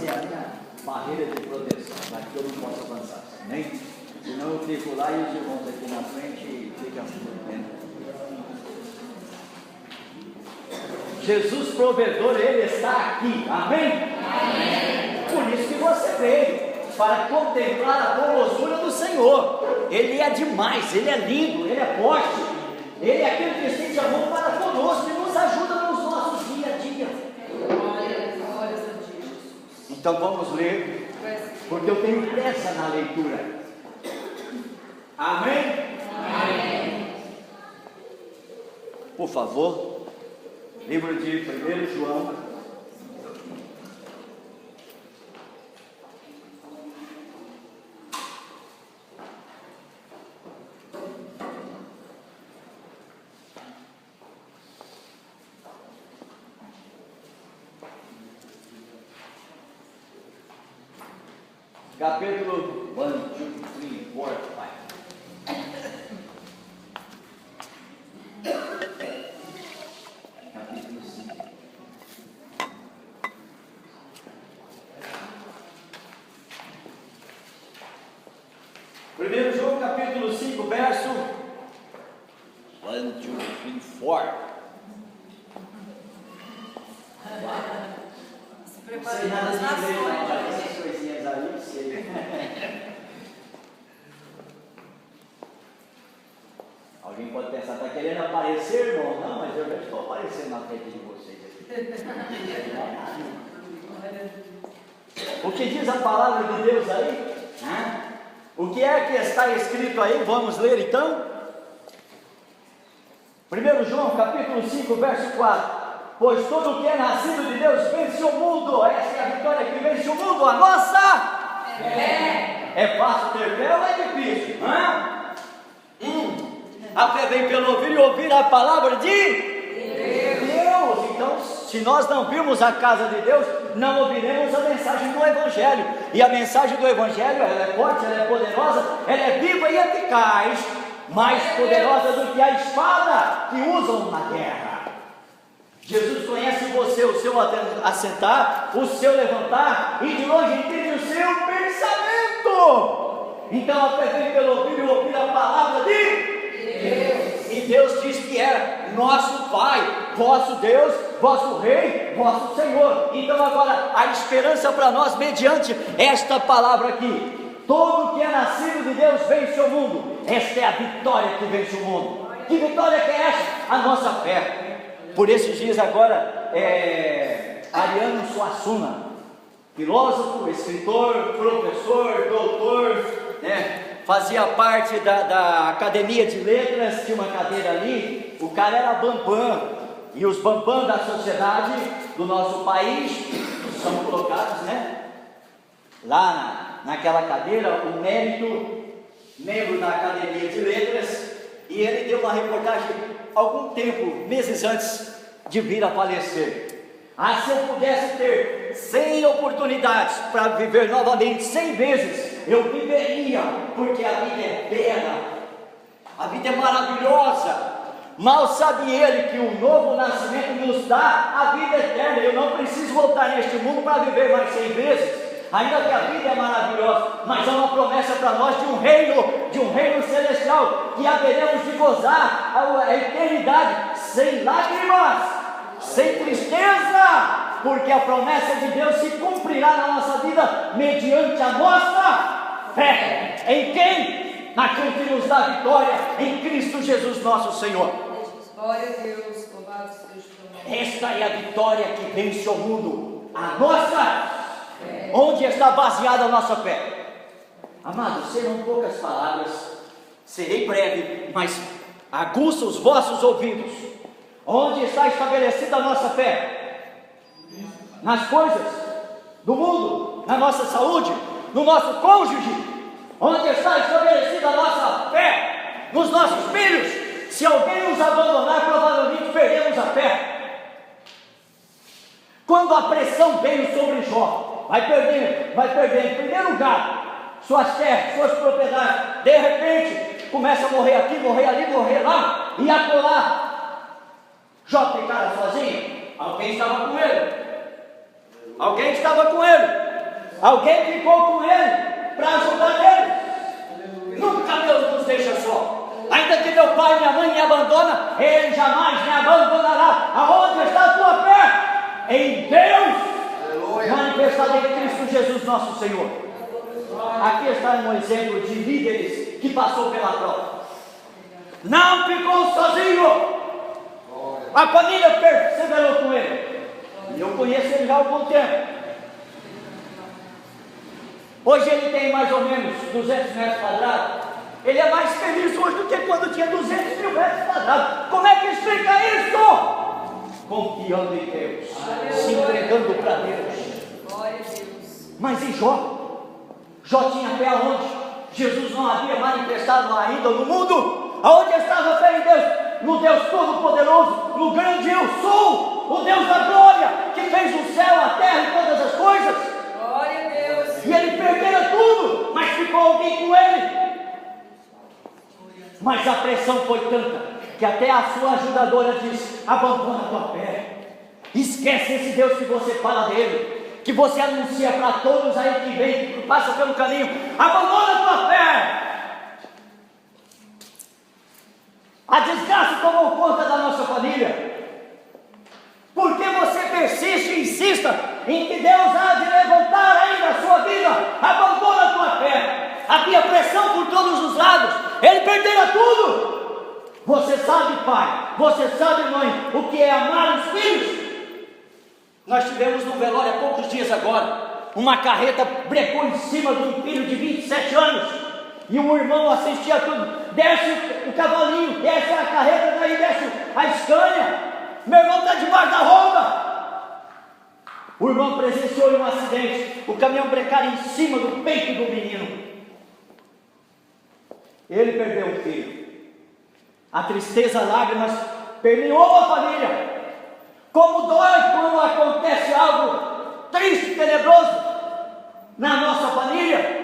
ser a minha barreira de proteção, para que eu não possa avançar, amém? Senão eu fico lá e os irmãos aqui na frente ficam né? Jesus provedor, Ele está aqui, amém? Amém? Por isso que você veio, para contemplar a formosura do Senhor. Ele é demais, Ele é lindo, Ele é forte, Ele é aquele que estende a mão para conosco e nos ajuda nos nossos dia a dia. Então vamos ler, porque eu tenho pressa na leitura. Amém? Amém. Por favor, livro de 1 João, capítulo 1, 2, 3, 4, 5. Capítulo 5. Primeiro João, capítulo 5, verso 1, 2, 3, 4. Se preparem nas nações. Alguém pode pensar, está querendo aparecer, irmão? Não, mas eu já estou aparecendo na frente de vocês aqui. O que diz a palavra de Deus aí? O que é que está escrito aí? Vamos ler então? 1 João capítulo 5, verso 4. Pois todo o que é nascido de Deus vence o mundo. Essa é a vitória que vence o mundo, a nossa fé. É fácil ter fé ou é difícil? A fé vem pelo ouvir e ouvir a palavra de Deus. Então, se nós não virmos a casa de Deus, não ouviremos a mensagem do Evangelho. E a mensagem do Evangelho, ela é forte, ela é poderosa, ela é viva e eficaz, mais poderosa do que a espada que usam na guerra. Jesus conhece você, o seu assentar, o seu levantar, e de longe entende o seu pensamento. Então a fé vem pelo ouvir e ouvir a palavra de Deus. E Deus diz que é nosso Pai, vosso Deus, vosso Rei, vosso Senhor. Então agora a esperança para nós mediante esta palavra aqui. Todo que é nascido de Deus vence o mundo. Esta é a vitória que vence o mundo. Que vitória que é essa? A nossa fé. Por esses dias agora, Ariano Suassuna, filósofo, escritor, professor, doutor, fazia parte da Academia de Letras, tinha uma cadeira ali, o cara era bambam, e os bambam da sociedade do nosso país são colocados, lá naquela cadeira, o mérito, membro da Academia de Letras, e ele deu uma reportagem algum tempo, meses antes de vir a falecer. Se eu pudesse ter 100 oportunidades para viver novamente 100 vezes, eu viveria, porque a vida é bela, a vida é maravilhosa. Mal sabe ele que o novo nascimento nos dá a vida eterna. Eu não preciso voltar neste mundo para viver mais 100 vezes. Ainda que a vida é maravilhosa, mas há uma promessa para nós de um reino celestial, que haveremos de gozar a eternidade, sem lágrimas, sem tristeza, porque a promessa de Deus se cumprirá na nossa vida, mediante a nossa fé. Em quem? Naquele que nos dá vitória, em Cristo Jesus nosso Senhor. Glória a Deus, louvado seja o nome. Esta é a vitória que vence o mundo, a nossa. Onde está baseada a nossa fé? Amados, serão poucas palavras, serei breve, mas aguça os vossos ouvidos. Onde está estabelecida a nossa fé? Nas coisas do mundo, na nossa saúde, no nosso cônjuge. Onde está estabelecida a nossa fé? Nos nossos filhos. Se alguém nos abandonar, provavelmente perdemos a fé. Quando a pressão veio sobre Jó, vai perdendo. Em primeiro lugar, suas terras, suas propriedades. De repente, começa a morrer aqui, morrer ali, morrer lá e acolá. Jó ficara sozinho. Alguém estava com ele. Alguém ficou com ele para ajudar ele. Nunca Deus nos deixa só. Ainda que meu pai e minha mãe me abandonam, Ele jamais me abandonará. Aonde está a tua fé? Em Deus, manifestado em Cristo Jesus nosso Senhor. Aqui está um exemplo de líderes que passou pela prova. Não ficou sozinho. A família perseverou com ele. E eu conheço ele já há algum tempo. Hoje ele tem mais ou menos 200 metros quadrados. Ele é mais feliz hoje do que quando tinha 200 mil metros quadrados. Como é que explica isso? Confiando em Deus, se entregando para Deus. Mas em Jó? Jó tinha fé aonde? Jesus não havia manifestado ainda no mundo. Aonde estava a fé em Deus? No Deus Todo-Poderoso, no grande Eu Sou, o Deus da glória, que fez o céu, a terra e todas as coisas. Glória a Deus. E ele perdera tudo, mas ficou alguém com ele. Mas a pressão foi tanta, que até a sua ajudadora disse: abandona a tua fé. Esquece esse Deus que você fala dele, que você anuncia para todos aí que vem, que passa pelo caminho. Abandona a tua fé. A desgraça tomou conta da nossa família. Porque você persiste e insista em que Deus há de levantar ainda a sua vida. Abandona a tua fé. Havia pressão por todos os lados. Ele perdera tudo. Você sabe, pai, você sabe, mãe, o que é amar os filhos? Nós tivemos no velório há poucos dias agora. Uma carreta brecou em cima de um filho de 27 anos. E um irmão assistia tudo. Desce o cavalinho, desce a carreta, daí desce a Scania. Meu irmão está debaixo da roda. O irmão presenciou um acidente. O caminhão brecar em cima do peito do menino. Ele perdeu um filho. A tristeza, lágrimas, permeou a família. Como dói quando acontece algo triste, tenebroso na nossa família.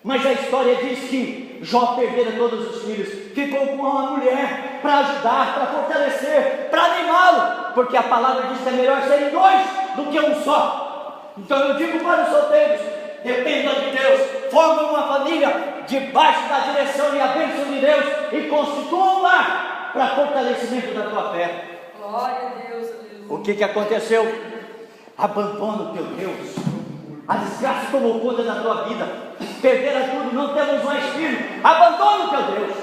Mas a história diz que Jó perdera todos os filhos. Ficou com uma mulher para ajudar, para fortalecer, para animá-lo. Porque a palavra diz que é melhor serem dois do que um só. Então eu digo para os solteiros: dependa de Deus, forme uma família debaixo da direção e a bênção de Deus e constitua um lar para fortalecimento da tua fé. Glória a Deus, aleluia. O que aconteceu? Abandona o teu Deus. A desgraça tomou conta da tua vida. Perdera tudo, não temos mais filho. Abandona o teu Deus.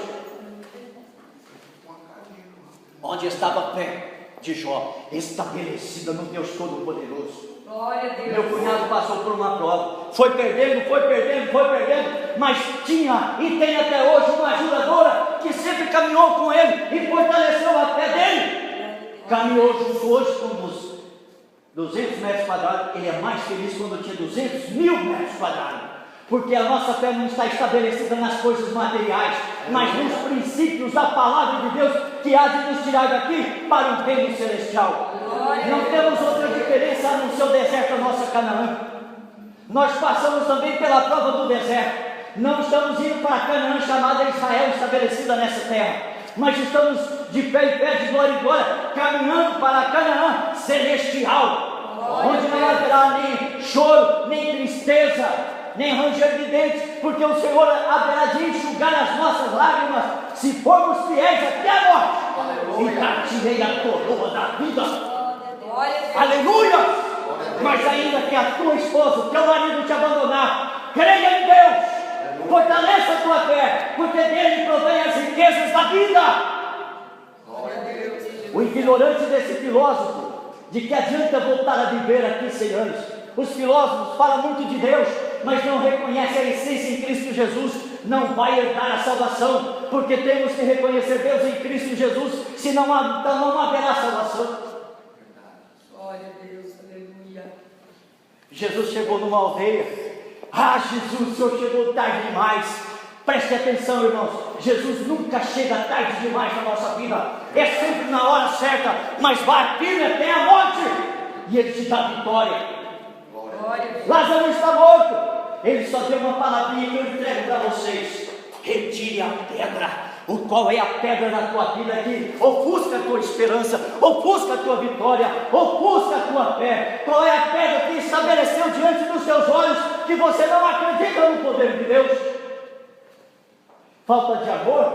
Onde estava a fé de Jó? Estabelecida no Deus Todo-Poderoso. Glória a Deus. Meu cunhado passou por uma prova. Foi perdendo, mas tinha e tem até hoje uma ajudadora que sempre caminhou com ele e fortaleceu a fé dele. Caminhou junto hoje com os 200 metros quadrados. Ele é mais feliz quando tinha 200 mil metros quadrados. Porque a nossa fé não está estabelecida nas coisas materiais, mas nos princípios da palavra de Deus, que há de nos tirar daqui para um reino celestial. Não temos outra diferença a não ser o deserto, a nossa Canaã. Nós passamos também pela prova do deserto. Não estamos indo para Canaã, chamada Israel, estabelecida nessa terra, mas estamos de pé em pé, de glória em glória, caminhando para a Canaã celestial, onde não haverá nem choro, nem tristeza, nem ranger de dentes, porque o Senhor haverá de enxugar as nossas lágrimas, se formos fiéis até a morte. E dar-te-ei a coroa da vida. Aleluia! Mas ainda que a tua esposa, o teu marido te abandonar, creia em Deus, fortaleça a tua fé, porque dele provém as riquezas da vida. O ignorante desse filósofo, de que adianta voltar a viver aqui 100 anos. Os filósofos falam muito de Deus, mas não reconhecem a essência em Cristo Jesus. Não vai herdar a salvação, porque temos que reconhecer Deus em Cristo Jesus, senão não haverá salvação. Glória a Deus, aleluia. Jesus chegou numa aldeia. Jesus, o Senhor chegou tarde demais. Preste atenção, irmãos. Jesus nunca chega tarde demais na nossa vida. É sempre na hora certa, mas vai firme até a morte, e Ele te dá vitória. Lázaro está morto. Ele só deu uma palavrinha que eu entrego para vocês: retire a pedra. Qual é a pedra na tua vida que ofusca a tua esperança, ofusca a tua vitória, ofusca a tua fé? Qual é a pedra que estabeleceu diante dos teus olhos que você não acredita no poder de Deus? Falta de amor,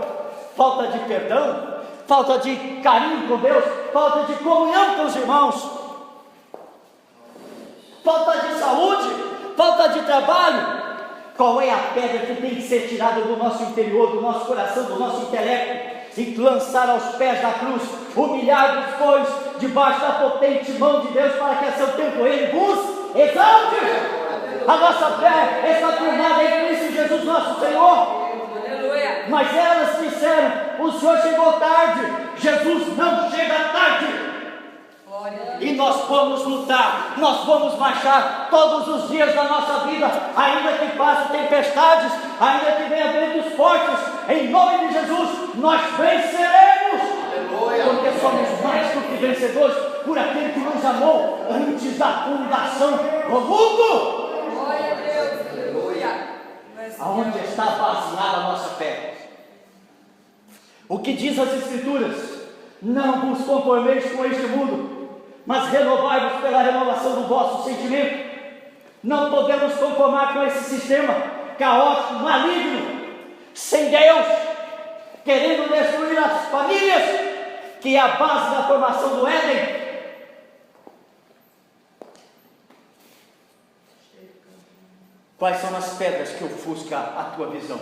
falta de perdão, falta de carinho com Deus, falta de comunhão com os irmãos, falta de saúde, falta de trabalho. Qual é a pedra que tem que ser tirada do nosso interior, do nosso coração, do nosso intelecto, e lançar aos pés da cruz, humilhados, pois, debaixo da potente mão de Deus, para que a seu tempo Ele vos exalte? A nossa fé está firmada em Cristo Jesus nosso Senhor. Mas elas disseram: o Senhor chegou tarde. Jesus não chega tarde. E nós vamos lutar, nós vamos marchar todos os dias da nossa vida, ainda que passe tempestades, ainda que venha ventos fortes, em nome de Jesus, nós venceremos. Aleluia. Porque somos mais do que vencedores por aquele que nos amou antes da fundação do mundo. Glória a Deus, aleluia. Aonde está baseada a nossa fé? O que diz as Escrituras? Não vos conformeis com este mundo, mas renovai-vos pela renovação do vosso sentimento. Não podemos conformar com esse sistema caótico, maligno, sem Deus, querendo destruir as famílias, que é a base da formação do Éden. Quais são as pedras que ofuscam a tua visão?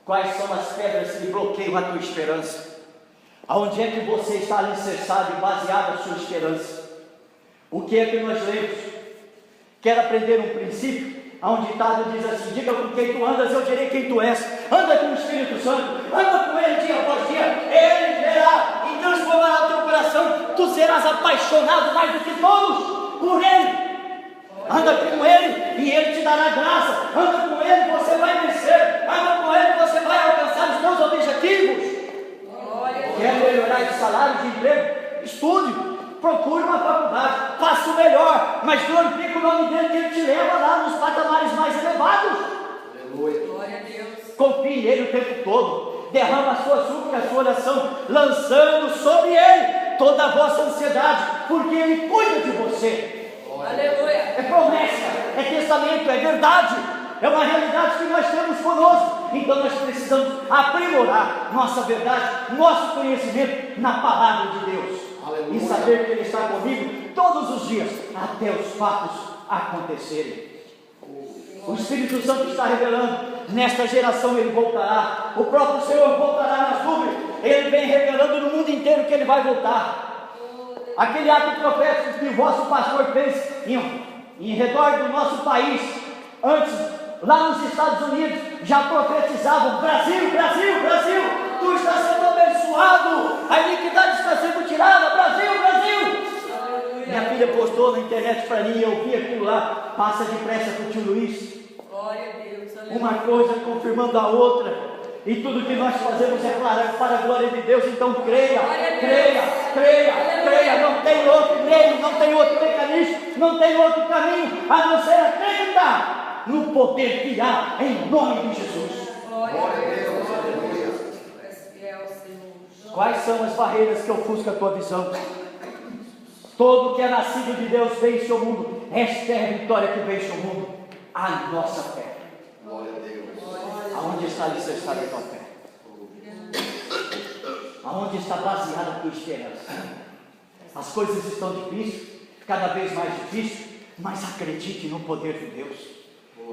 Quais são as pedras que bloqueiam a tua esperança? Aonde é que você está alicerçado e baseado a sua esperança? O que é que nós lemos? Quer aprender um princípio? Onde o ditado diz assim: diga com quem tu andas, eu direi quem tu és. Anda com o Espírito Santo, anda com Ele dia após dia. Ele verá e transformará o teu coração. Tu serás apaixonado mais do que todos por Ele. Anda com Ele e Ele te dará graça. Anda com Ele, você vai vencer. Anda com Ele, você vai alcançar os teus objetivos. Quer melhorar de salário, de emprego? Estude, procure uma faculdade, faça o melhor, mas glorifique o nome dele, que Ele te leva lá nos patamares mais elevados. Aleluia. Glória a Deus. Confie nele o tempo todo, derrama a sua súplica, a sua oração, lançando sobre Ele toda a vossa ansiedade, porque Ele cuida de você. Aleluia. É promessa, é testamento, é verdade, é uma realidade que nós temos conosco. Então nós precisamos aprimorar nossa verdade, nosso conhecimento na palavra de Deus. Aleluia. E saber que Ele está comigo todos os dias, até os fatos acontecerem. O Espírito Santo está revelando: nesta geração Ele voltará. O próprio Senhor voltará nas nuvens. Ele vem revelando no mundo inteiro que Ele vai voltar. Aquele ato profético que o vosso pastor fez em redor do nosso país, antes, lá nos Estados Unidos, já profetizavam: Brasil, Brasil, Brasil, tu estás sendo abençoado, a iniquidade está sendo tirada, Brasil, Brasil. Aleluia. Minha filha postou na internet para mim, eu vi aquilo lá, passa depressa com o tio Luiz. Glória a Deus. Aleluia. Uma coisa confirmando a outra, e tudo que nós fazemos é para a glória de Deus. Então creia, creia, creia, creia. Não tem outro meio, não tem outro mecanismo, não tem outro caminho a não ser acreditar no poder que há em nome de Jesus. Glória a Deus. Quais são as barreiras que ofuscam a tua visão? Todo que é nascido de Deus vence o mundo. Esta é a vitória que vence o mundo: a nossa fé. Glória a Deus. Aonde está alicerçada a tua fé? Aonde está baseada a tua esperança? As coisas estão difíceis, cada vez mais difíceis, mas acredite no poder de Deus.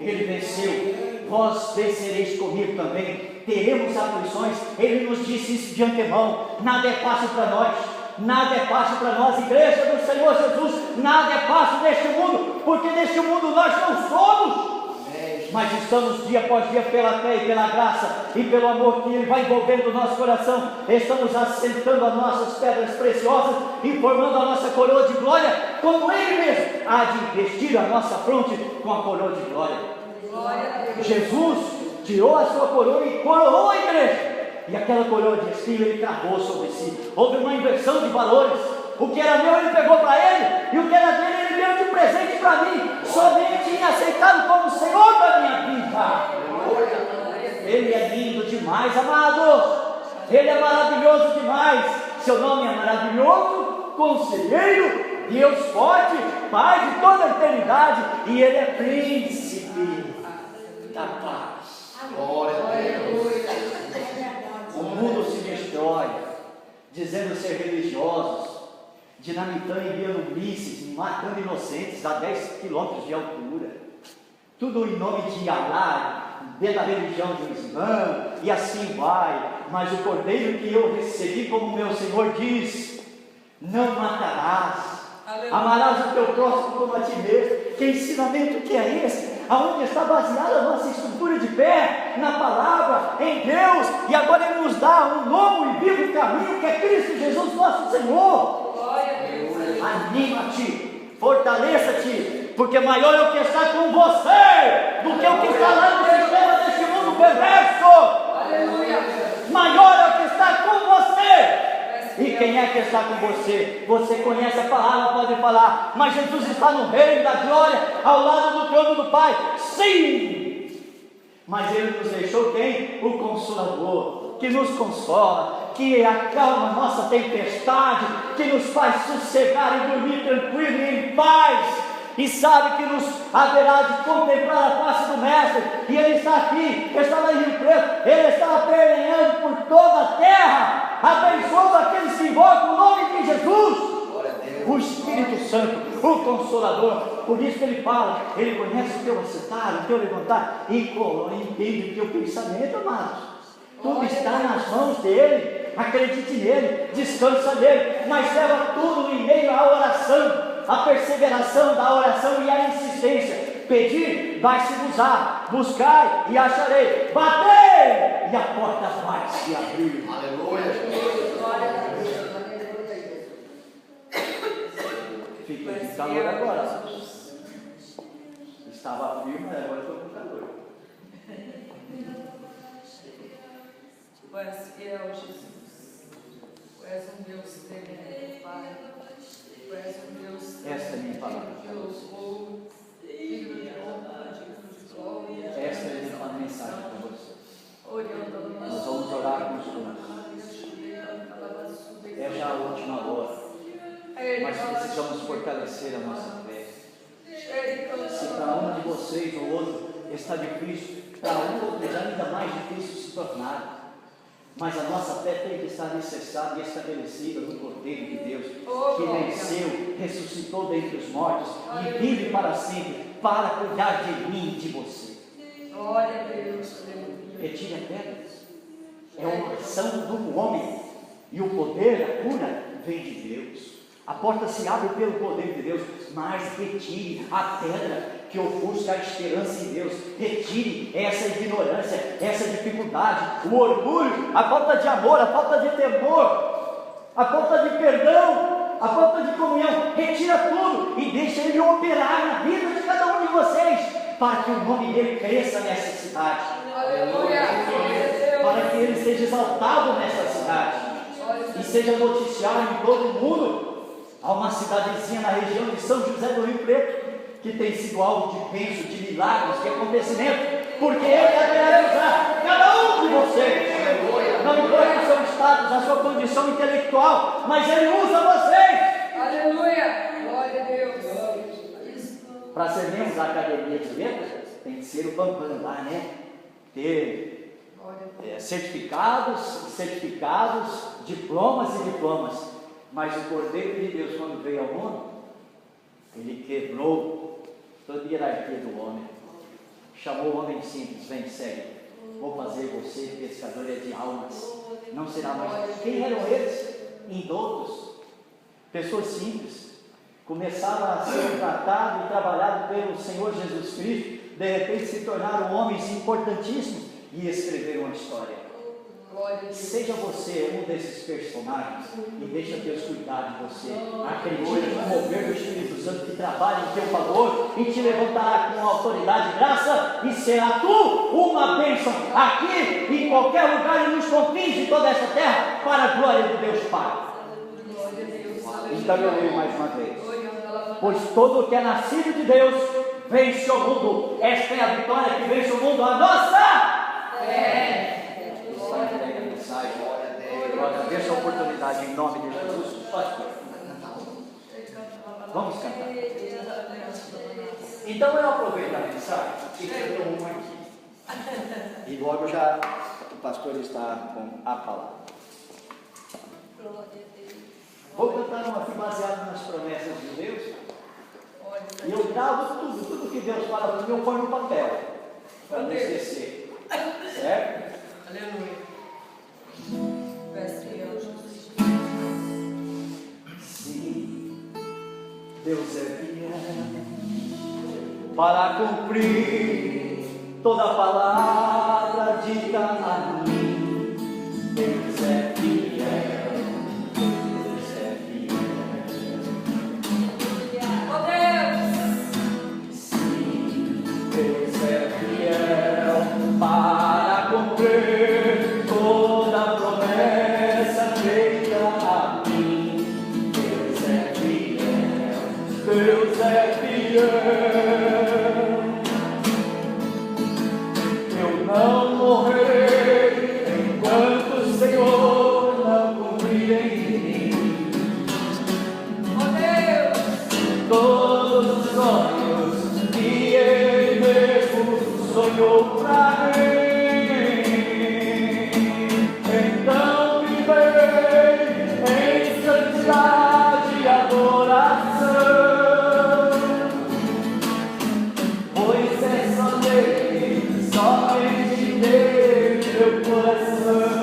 Ele venceu, vós vencereis comigo também. Teremos aflições, Ele nos disse isso de antemão. Nada é fácil para nós, nada é fácil para nós, igreja do Senhor Jesus. Nada é fácil neste mundo, porque neste mundo nós não somos, mas estamos dia após dia, pela fé e pela graça e pelo amor que Ele vai envolvendo o nosso coração. Estamos assentando as nossas pedras preciosas e formando a nossa coroa de glória, como Ele mesmo há de investir a nossa fronte com a coroa de glória. Jesus tirou a sua coroa e coroou a igreja, e aquela coroa de espinho Ele cravou sobre si. Houve uma inversão de valores. O que era meu Ele pegou para Ele, e o que era dele Ele deu de presente para mim, somente em aceitá-lo como Senhor da minha vida. Ele é lindo demais, amados. Ele é maravilhoso demais. Seu nome é maravilhoso, Conselheiro, Deus forte, Pai de toda a eternidade. E Ele é príncipe da paz. Glória a Deus. O mundo se destrói, dizendo ser religiosos, dinamitando e enviando mísseis, matando inocentes a 10 quilômetros de altura. Tudo em nome de Allah, dentro da religião do Islã, e assim vai. Mas o cordeiro que eu recebi, como meu Senhor diz, não matarás, amarás o teu próximo como a ti mesmo. Que ensinamento que é esse? Aonde está baseada a nossa estrutura de fé? Na palavra, em Deus. E agora Ele nos dá um novo e vivo caminho, que é Cristo Jesus nosso Senhor. Anima-te, fortaleça-te, porque maior é o que está com você do que o que está lá no sistema deste mundo perverso. Maior é o que está com você. E quem é que está com você? Você conhece a palavra, pode falar, mas Jesus está no reino da glória, ao lado do trono do Pai. Sim! Mas Ele nos deixou quem? O Consolador, que nos consola, que acalma a nossa tempestade, que nos faz sossegar e dormir tranquilo e em paz. E sabe que nos haverá de contemplar a face do Mestre. E Ele está aqui, está lá em Rio Preto, Ele está permeando por toda a terra, abençoando aqueles que invocam o nome de Jesus. O Espírito Santo, o Consolador. Por isso que Ele fala, Ele conhece o teu assentar, o teu levantar, e entende o teu pensamento, amados. Tudo está nas mãos dEle. Acredite nele, descansa nele, mas leva tudo em meio à oração, a perseveração da oração e a insistência. Pedir, vai-se-vos dar, buscai e acharei, batei e a porta vai se abrir. Aleluia. Fiquei de calor agora. Estava frio, mas agora estou com calor. Tu és fiel, Jesus. Tu és um Deus tremendo, Pai. Tu és um Deus Esta é a minha palavra. Deus bom, digno de honra, digno de glória. Esta é a minha mensagem para você. Orando Nós vamos orar com os outros. É já a última hora, mas precisamos fortalecer a nossa fé. Se para um de vocês ou outro está difícil, para outros ainda mais difícil se tornar. Mas a nossa fé tem que estar alicerçada e estabelecida no Cordeiro de Deus, que venceu, ressuscitou dentre os mortos e vive para sempre, para cuidar de mim e de você. Glória a Deus. Retire a pedra. É uma ação do homem. E o poder, a cura, vem de Deus. A porta se abre pelo poder de Deus, mas retire a pedra que ofusca a esperança em Deus. Retire essa ignorância, essa dificuldade, o orgulho, a falta de amor, a falta de temor, a falta de perdão, a falta de comunhão. Retira tudo e deixa Ele operar na vida de cada um de vocês, para que o nome dEle cresça nessa cidade. Aleluia. Para que Ele seja exaltado nessa cidade e seja noticiado em todo o mundo. Há uma cidadezinha na região de São José do Rio Preto que tem sido alvo de bênção, de milagres, de acontecimento, porque Ele quer usar cada um de vocês. Não importa o seu status, a sua condição intelectual, mas Ele usa vocês. Aleluia. Glória a Deus. Para sermos da academia de letras, tem que ser o bambam lá, né? Ter certificados, diplomas e diplomas. Mas o Cordeiro de Deus, quando veio ao mundo, Ele quebrou toda a hierarquia do homem. Chamou o homem simples, vem, segue. Vou fazer você pescador de almas. Não será mais. Quem eram eles? Indoutos. Pessoas simples. Começaram a ser tratado e trabalhado pelo Senhor Jesus Cristo. De repente se tornaram homens importantíssimos e escreveram uma história. Seja você um desses personagens e deixa Deus cuidar de você. Acredite no mover do Espírito Santo que trabalha em teu favor e te levantará com autoridade e graça, e será tu uma bênção aqui e em qualquer lugar e nos confins de toda essa terra, para a glória de Deus Pai. Então eu leio mais uma vez. Pois todo o que é nascido de Deus vence o mundo. Esta é a vitória que vence o mundo, a nossa Entrega a mensagem. Eu agradeço a oportunidade em nome de Jesus. Pastor, vamos cantar. Então eu aproveito a mensagem e canto uma aqui. E logo já o pastor está com a palavra. Vou cantar uma aqui baseada nas promessas de Deus. E eu gravo tudo que Deus fala para mim, eu ponho no papel, para não esquecer. Certo? Aleluia. Peço fiel, Jesus. Sim, Deus é fiel para cumprir toda palavra dita a mim. Deus é fiel. Deus é fiel. Oh Deus! Sim, Deus é fiel para cumprir toda promessa feita a mim. Deus é fiel. Deus é fiel. Eu não morrerei enquanto o Senhor não cumprir em mim Oh Deus! todos os sonhos que Ele mesmo sonhou pra mim. Então viverei em santidade e adoração, pois é só dele, somente dele meu coração.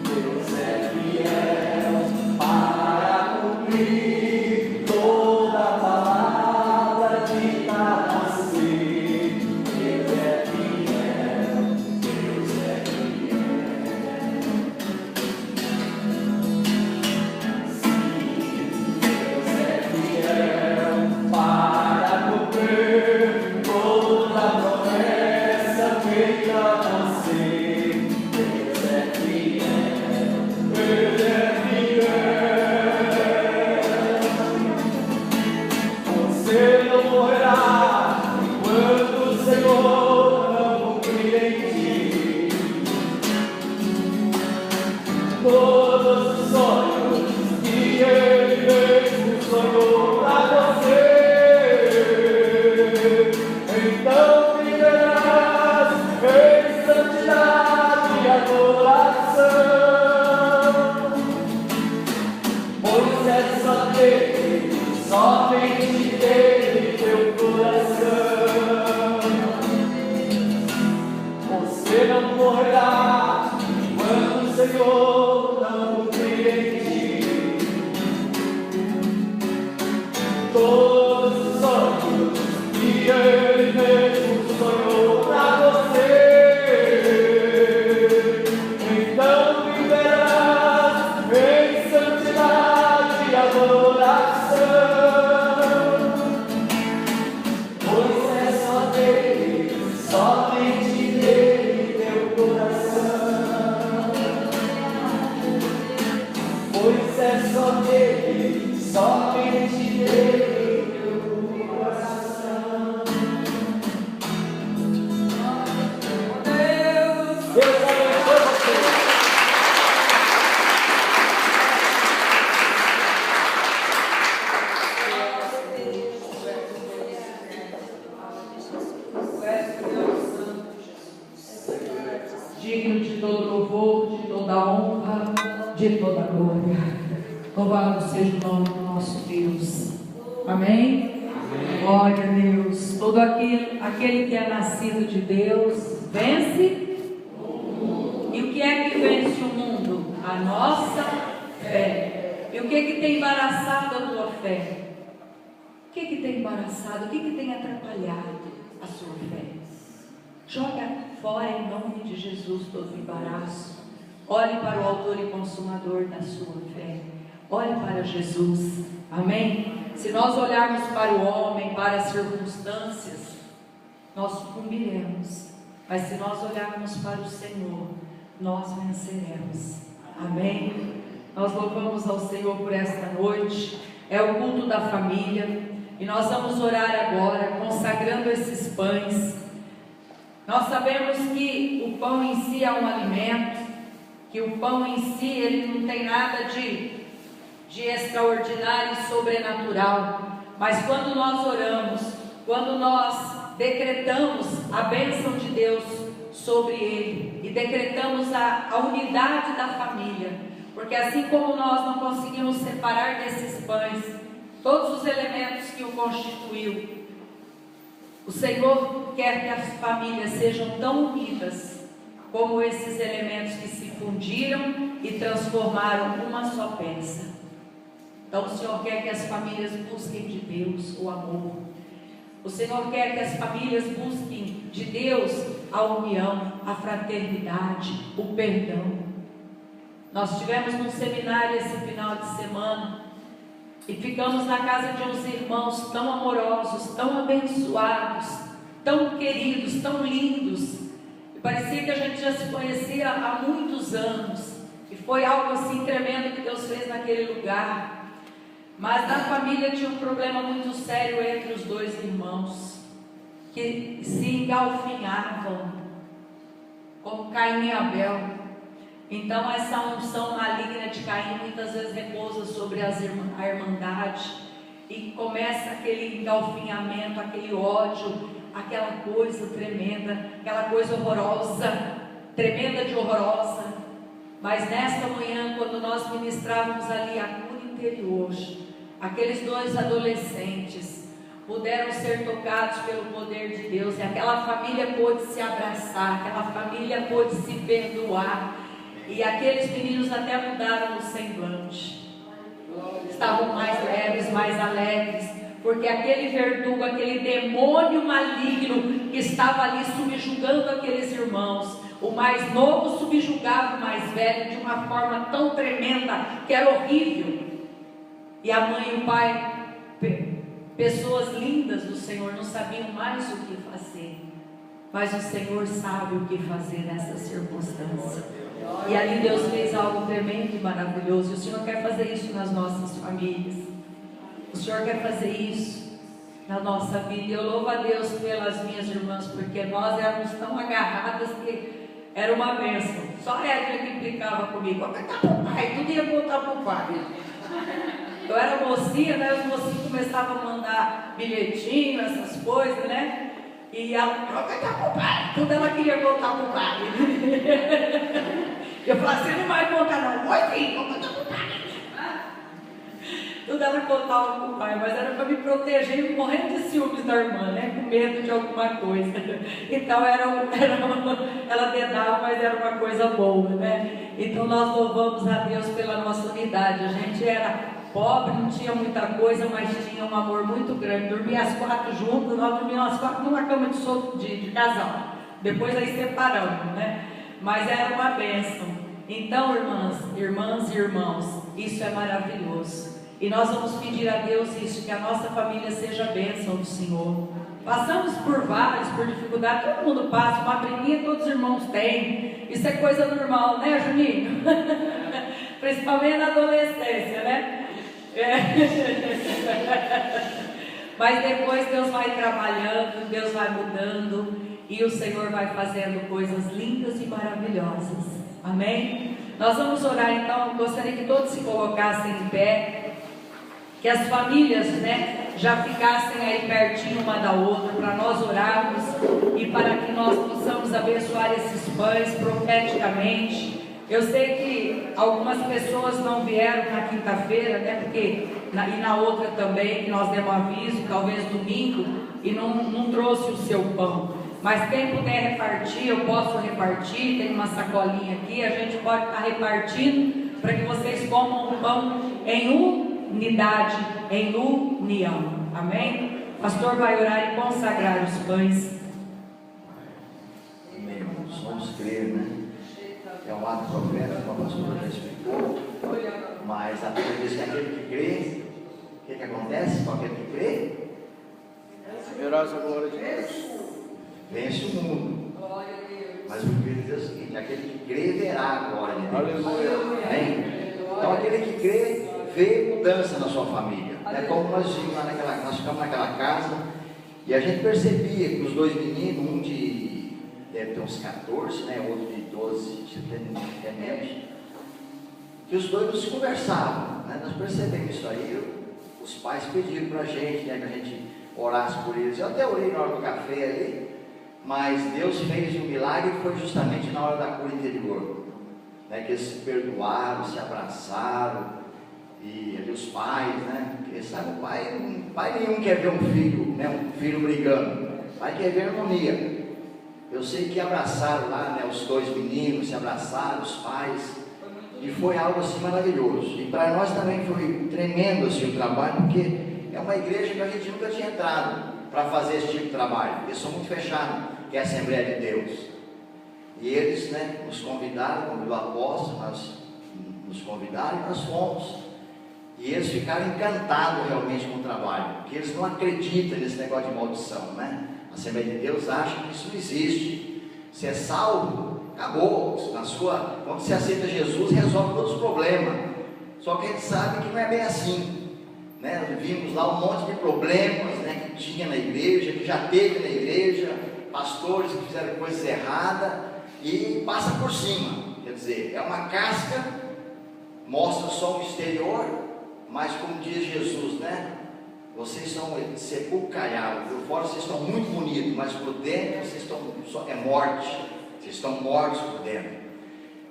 Deus é fiel para cumprir toda palavra dita a você. Deus é fiel, Deus é fiel. Deus é fiel para cumprir toda promessa feita a você. Deus é fiel, Ele é fiel. Você não morrerá enquanto o Senhor não cumprir em ti todos os sonhos que Ele mesmo sonhou pra você. Então viverás em santidade e adoração, pois é só dele, somente dele teu coração. Você não morrerá enquanto o Senhor não cumprir em ti todos os sonhos que Ele mesmo sonhou pra você. Então viverás em santidade e adoração, pois é só dele, somente dele teu coração. Pois é só dele, somente dele teu coração. Oh Deus! Deus abençoe você. Digno de todo louvor, de toda honra, de toda glória. Louvado seja o nome do nosso Deus. Amém? Glória a Deus. Todo aquele que é nascido de Deus vence. E o que é que vence o mundo? A nossa fé. E o que é que tem embaraçado a tua fé? O que é que tem embaraçado? O que é que tem atrapalhado a sua fé? Joga fora em nome de Jesus todo embaraço. Olhe para o autor e consumador da sua fé. Olhe para Jesus. Amém? Se nós olharmos para o homem, para as circunstâncias, nós sucumbiremos. Mas se nós olharmos para o Senhor, nós venceremos. Amém? Nós louvamos ao Senhor por esta noite. É o culto da família. E nós vamos orar agora, consagrando esses pães. Nós sabemos que o pão em si é um alimento, que o pão em si ele não tem nada de extraordinário e sobrenatural. Mas quando nós oramos, quando nós decretamos a bênção de Deus sobre ele e decretamos a unidade da família, porque assim como nós não conseguimos separar desses pães todos os elementos que o constituiu, o Senhor quer que as famílias sejam tão unidas como esses elementos que se fundiram e transformaram uma só peça. Então o Senhor quer que as famílias busquem de Deus o amor. O Senhor quer que as famílias busquem de Deus a união, a fraternidade, o perdão. Nós tivemos num seminário esse final de semana e ficamos na casa de uns irmãos tão amorosos, tão abençoados, tão queridos, tão lindos. E parecia que a gente já se conhecia há muitos anos. E foi algo assim tremendo que Deus fez naquele lugar. Mas na família tinha um problema muito sério entre os dois irmãos, que se engalfinhavam, como Caim e Abel. Então essa unção maligna de Caim muitas vezes repousa sobre a irmandade, e começa aquele engalfinhamento, aquele ódio, aquela coisa tremenda, aquela coisa horrorosa, tremenda de horrorosa. Mas nesta manhã, quando nós ministrávamos ali a cura interior, aqueles dois adolescentes puderam ser tocados pelo poder de Deus, e aquela família pôde se abraçar, aquela família pôde se perdoar, e aqueles meninos até mudaram o semblante, estavam mais leves, mais alegres, porque aquele verdugo, aquele demônio maligno que estava ali subjugando aqueles irmãos, o mais novo subjugava o mais velho de uma forma tão tremenda que era horrível. E a mãe e o pai, pessoas lindas do Senhor, não sabiam mais o que fazer, mas o Senhor sabe o que fazer nessa circunstância. E ali Deus fez algo tremendo e maravilhoso. E o Senhor quer fazer isso nas nossas famílias. O Senhor quer fazer isso na nossa vida. E eu louvo a Deus pelas minhas irmãs, porque nós éramos tão agarradas que era uma bênção. Só a Edna que implicava comigo: vou cantar para o pai, tudo ia voltar para o pai. Eu era mocinha, né? Os mocinhos começavam a mandar bilhetinho, essas coisas, né? E ela: vou cantar para o pai, tudo ela queria voltar para o pai. Eu falava: você não vai contar não. Oi, sim, vou contar pro pai. Tudo ela contava pro pai, mas era para me proteger, morrendo de ciúmes da irmã, né? Com medo de alguma coisa. Então ela dedava, mas era uma coisa boa, né? Então nós louvamos a Deus pela nossa unidade. A gente era pobre, não tinha muita coisa, mas tinha um amor muito grande. Dormia as 4 juntas, nós dormíamos as 4 numa cama de casal. Depois aí separamos, né? Mas era uma bênção. Então, irmãs e irmãos, isso é maravilhoso. E nós vamos pedir a Deus isso, que a nossa família seja a bênção do Senhor. Passamos por vários, por dificuldade, todo mundo passa, uma briguinha todos os irmãos têm. Isso é coisa normal, né, Juninho? Principalmente na adolescência, né? Mas depois Deus vai trabalhando, Deus vai mudando, e o Senhor vai fazendo coisas lindas e maravilhosas. Amém? Nós vamos orar então. Gostaria que todos se colocassem em pé, que as famílias, né, já ficassem aí pertinho uma da outra, para nós orarmos e para que nós possamos abençoar esses pães profeticamente. Eu sei que algumas pessoas não vieram na quinta-feira, né, porque e na outra também, que nós demos aviso, talvez domingo, e não trouxe o seu pão. Mas quem puder repartir, eu posso repartir, tem uma sacolinha aqui, a gente pode estar repartindo para que vocês comam o pão em unidade, em união. Amém? O pastor vai orar e consagrar os pães. Amém, irmãos. Vamos crer, né? É um ato profético, como a pastora já explicou. Mas a Bíblia diz que aquele que crê, o que acontece com aquele que crê? Verás a glória de Deus. Vence o mundo. Mas o Bíblia diz o seguinte: aquele que crê verá a glória de Deus. Aleluia. Amém? Então aquele que crê vê mudança na sua família. É como nós vimos lá nós ficamos naquela casa e a gente percebia que os dois meninos, um deve ter uns 14, né, outro de 12, até menos, que os dois não se conversavam, né? Nós percebemos isso aí. Os pais pediram para a gente, né, que a gente orasse por eles. Eu até orei na hora do café ali, mas Deus fez um milagre que foi justamente na hora da cura interior, né, que eles se perdoaram, se abraçaram, e ali os pais, né, porque sabe, o pai nenhum quer ver um filho, né, um filho brigando, o pai quer ver harmonia. Eu sei que abraçaram lá, né, os dois meninos, se abraçaram, os pais, e foi algo assim maravilhoso. E para nós também foi tremendo assim o trabalho, porque é uma igreja que a gente nunca tinha entrado para fazer esse tipo de trabalho. Eles são muito fechados, que é a Assembleia de Deus. E eles, né, nos convidaram, como o apóstolo, nós nos convidaram e nós fomos. E eles ficaram encantados realmente com o trabalho, porque eles não acreditam nesse negócio de maldição, né? A Assembleia de Deus acha que isso não existe. Se é salvo, acabou. Quando você aceita Jesus, resolve todos os problemas. Só que a gente sabe que não é bem assim, né? Vimos lá um monte de problemas, né, que tinha na igreja, que já teve na igreja, pastores que fizeram coisas erradas e passa por cima. Quer dizer, é uma casca, mostra só o exterior, mas como diz Jesus, né? Vocês são sepulcro caiado, por fora vocês estão muito bonitos, mas por dentro vocês estão, é morte, vocês estão mortos por dentro.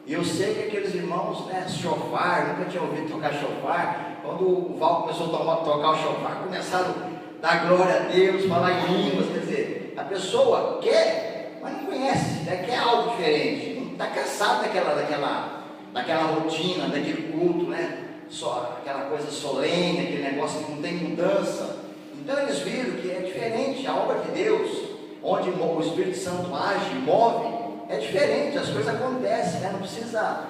E eu sei que aqueles irmãos, né, chofar, nunca tinha ouvido tocar chofar. Quando o Val começou a tocar o chofar, começaram a dar glória a Deus, falar em línguas. Quer dizer, a pessoa quer, mas não conhece, né, quer algo diferente, não está cansado daquela rotina, daquele culto, né? Só aquela coisa solene, aquele negócio que não tem mudança. Então eles viram que é diferente a obra de Deus, onde o Espírito Santo age, move, é diferente, as coisas acontecem, né? Não precisa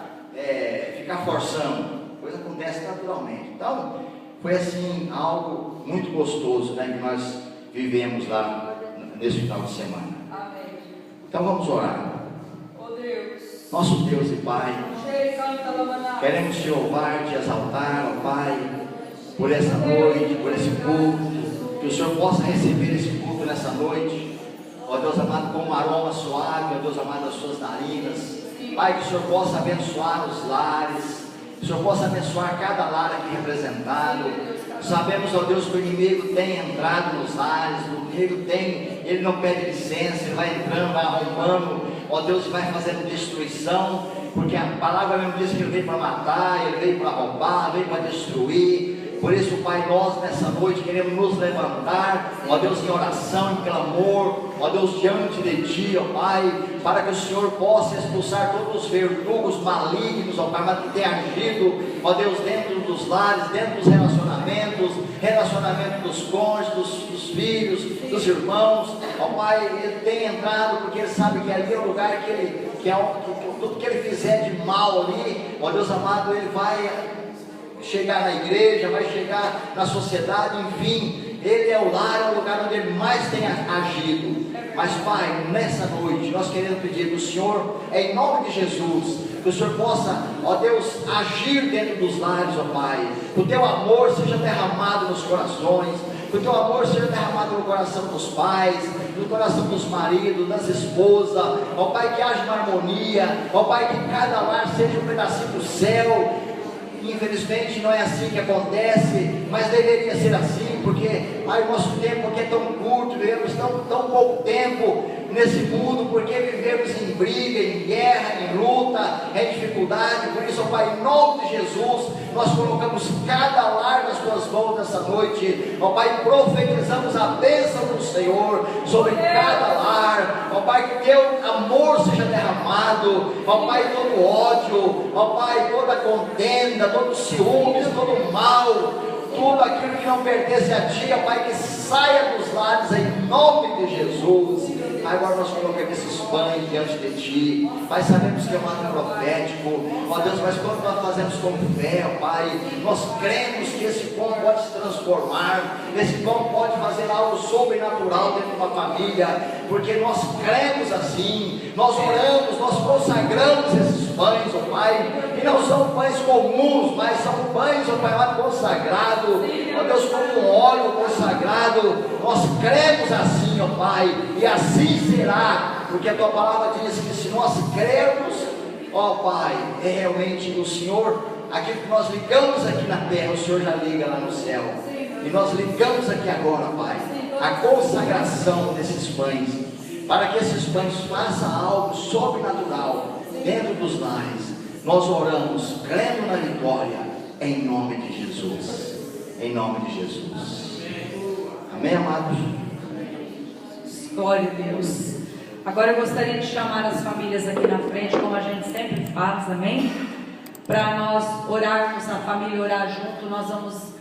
ficar forçando, a coisa acontece naturalmente. Então foi assim algo muito gostoso, né, que nós vivemos lá nesse final de semana. Então vamos orar. Nosso Deus e Pai, queremos te louvar, te exaltar, ó Pai, por essa noite, por esse culto, que o Senhor possa receber esse culto nessa noite, ó Deus amado, com um aroma suave, ó Deus amado, as suas narinas. Pai, que o Senhor possa abençoar os lares, que o Senhor possa abençoar cada lar aqui representado. Sabemos, ó Deus, que o inimigo tem entrado nos lares, o inimigo ele não pede licença, ele vai entrando, vai arrombando, ó Deus, vai fazendo destruição, porque a palavra mesmo diz que ele veio para matar, ele veio para roubar, veio para destruir. Por isso, Pai, nós nessa noite queremos nos levantar, ó Deus, em oração, em clamor, ó Deus, diante de Ti, ó Pai, para que o Senhor possa expulsar todos os verdugos malignos, ó Pai, mas que tem agido, ó Deus, dentro dos lares, dentro dos relacionamento dos cônjuges, dos filhos, dos irmãos, ó Pai, ele tem entrado porque ele sabe que ali é o lugar que tudo que ele fizer de mal ali, ó Deus amado, ele vai chegar na igreja, vai chegar na sociedade, enfim, ele é o lar, é o lugar onde ele mais tem agido. Mas Pai, nessa noite, nós queremos pedir do Senhor, em nome de Jesus, que o Senhor possa, ó Deus, agir dentro dos lares, ó Pai, que o Teu amor seja derramado nos corações, que o Teu amor seja derramado no coração dos pais, no coração dos maridos, das esposas, ó Pai, que haja uma harmonia, ó Pai, que cada lar seja um pedacinho do céu. Infelizmente não é assim que acontece, mas deveria ser assim, porque Pai, o nosso tempo aqui é tão curto, vivemos tão pouco tempo nesse mundo, porque vivemos em briga, em guerra, em luta, em dificuldade. Por isso, Pai, em nome de Jesus, nós colocamos cada lar nas Tuas mãos nessa noite, ó Pai, profetizamos a bênção do Senhor sobre cada lar, ó Pai, que Teu amor seja derramado, ó Pai, todo ódio, ó Pai, toda contenda, todo ciúmes, todo mal, tudo aquilo que não pertence a Ti, ó Pai, que saia dos lares em nome de Jesus. Pai, agora nós colocamos esses pães diante de Ti, Pai, sabemos que é um ato profético, ó Deus, mas quando nós fazemos com fé, ó Pai, nós cremos que esse pão pode se transformar, esse pão pode fazer algo sobrenatural dentro de uma família, porque nós cremos assim, nós oramos, nós consagramos esses pães, ó Pai, e não são pães comuns, mas são pães, ó Pai amado, consagrados, ó Deus, como um óleo consagrado. Nós cremos assim, ó Pai, e assim será, porque a Tua palavra diz que se nós crermos, ó Pai, é realmente o Senhor, aquilo que nós ligamos aqui na terra, o Senhor já liga lá no céu, e nós ligamos aqui agora, Pai, a consagração desses pães, para que esses pães façam algo sobrenatural dentro dos lares. Nós oramos, crendo na vitória, em nome de Jesus, em nome de Jesus. Amém, amados? Glória a Deus. Agora eu gostaria de chamar as famílias aqui na frente, como a gente sempre faz, amém? Para nós orarmos, a família orar junto. Nós vamos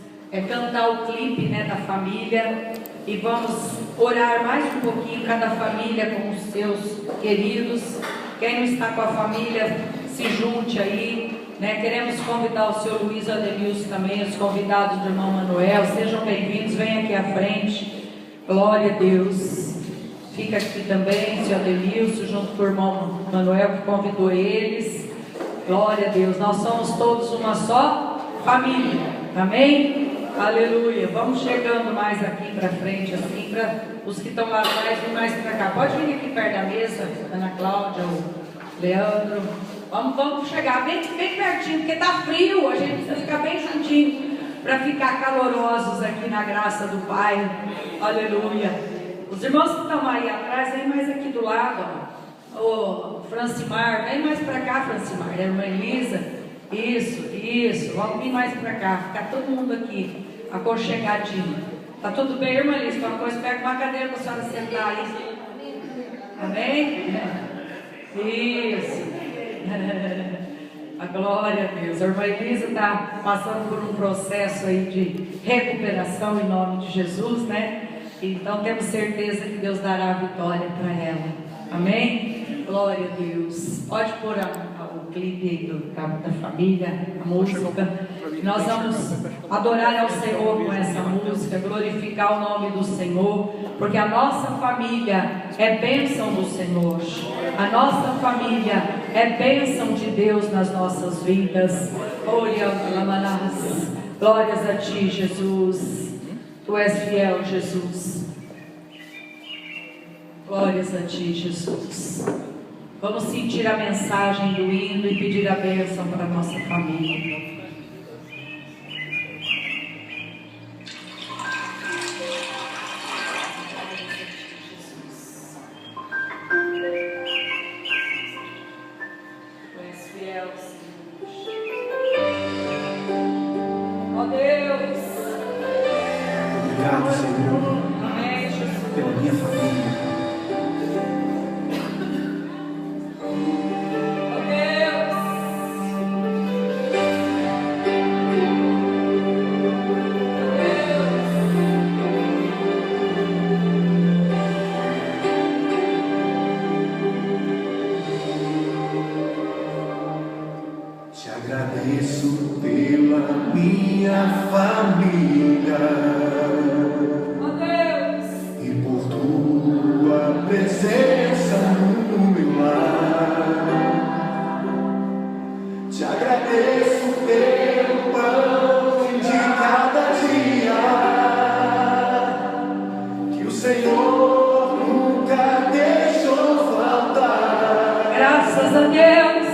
cantar o clipe, né, da família, e vamos orar mais um pouquinho, cada família com os seus queridos. Quem não está com a família, se junte aí, né? Queremos convidar o seu Luiz Ademilson também, os convidados do irmão Manuel, sejam bem-vindos, venham aqui à frente. Glória a Deus. Fica aqui também o seu Ademilson, junto com o irmão Manuel, que convidou eles. Glória a Deus, nós somos todos uma só família, amém? Aleluia. Vamos chegando mais aqui para frente, assim, para os que estão lá atrás, vir mais para cá. Pode vir aqui perto da mesa, Ana Cláudia, o Leandro. Vamos chegar bem pertinho, porque está frio, a gente precisa ficar bem juntinho para ficar calorosos aqui na graça do Pai. Aleluia. Os irmãos que estão aí atrás, vem mais aqui do lado, ó. O Francimar, vem mais para cá, Francimar. A irmã Elisa. Isso, vamos vir mais para cá, ficar todo mundo aqui, aconchegadinho. Tá tudo bem, irmã Elisa? Qualquer coisa, pega uma cadeira para a senhora sentar aí. Amém? Isso. A glória a Deus. A irmã Elisa está passando por um processo aí de recuperação em nome de Jesus, né? Então temos certeza que Deus dará a vitória para ela. Amém? Glória a Deus. Pode pôr o clipe aí da família, a música. Nós vamos adorar ao Senhor com essa música, glorificar o nome do Senhor, porque a nossa família é bênção do Senhor. A nossa família é bênção de Deus nas nossas vidas. Glórias a Ti, Jesus. Tu és fiel, Jesus. Glórias a Ti, Jesus. Vamos sentir a mensagem do hino e pedir a bênção para a nossa família. Tu és fiel, Senhor. Ó Deus. Obrigado, Senhor, Amém, Jesus. pela minha família. Te agradeço pela minha família e por tua presença no meu lar. Te agradeço pelo pão de cada dia que o Senhor nunca deixou faltar. Graças a Deus.